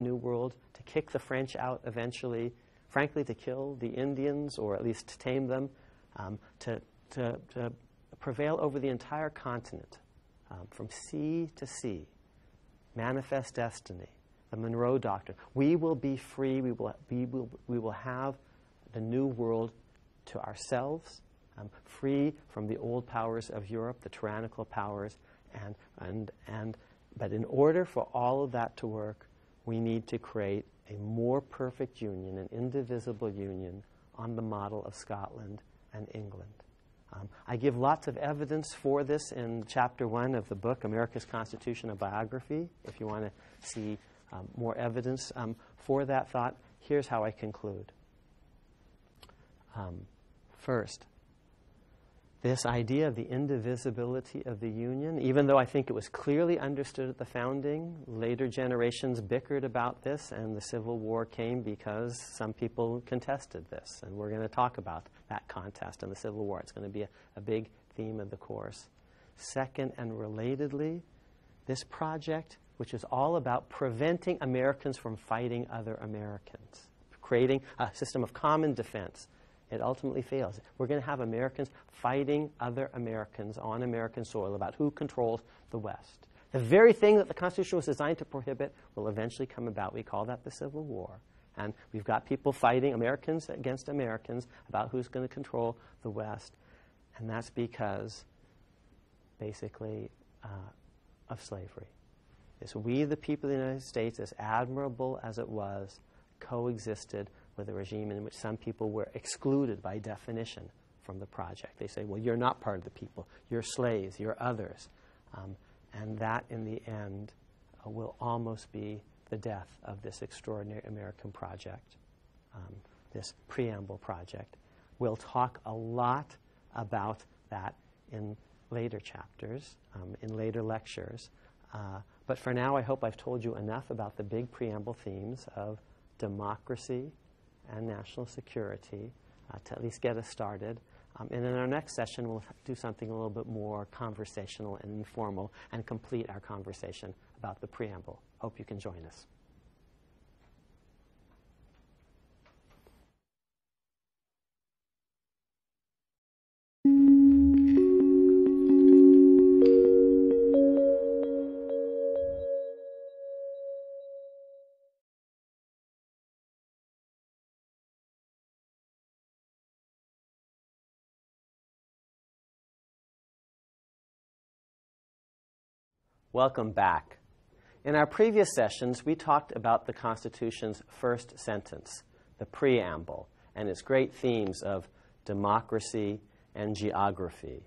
New World, to kick the French out eventually, frankly, to kill the Indians or at least to tame them, to prevail over the entire continent, from sea to sea, manifest destiny, the Monroe Doctrine. We will be free. We will have the New World to ourselves, free from the old powers of Europe, the tyrannical powers, but in order for all of that to work, we need to create a more perfect union, an indivisible union on the model of Scotland and England. I give lots of evidence for this in Chapter 1 of the book, America's Constitution, a Biography. If you want to see more evidence for that thought, here's how I conclude. First, this idea of the indivisibility of the Union, even though I think it was clearly understood at the founding, later generations bickered about this, and the Civil War came because some people contested this. And we're going to talk about that contest in the Civil War. It's going to be a big theme of the course. Second, and relatedly, this project, which is all about preventing Americans from fighting other Americans, creating a system of common defense, it ultimately fails. We're going to have Americans fighting other Americans on American soil about who controls the West. The very thing that the Constitution was designed to prohibit will eventually come about. We call that the Civil War. And we've got people fighting, Americans against Americans, about who's going to control the West. And that's because, basically, of slavery. It's we, the people of the United States, as admirable as it was, coexisted with a regime in which some people were excluded by definition from the project. They say, well, you're not part of the people. You're slaves. You're others. And that, in the end, will almost be the death of this extraordinary American project, this preamble project. We'll talk a lot about that in later chapters, in later lectures. But for now, I hope I've told you enough about the big preamble themes of democracy and national security to at least get us started. And in our next session, we'll do something a little bit more conversational and informal and complete our conversation about the preamble. Hope you can join us. Welcome back. In our previous sessions, we talked about the Constitution's first sentence, the preamble, and its great themes of democracy and geography.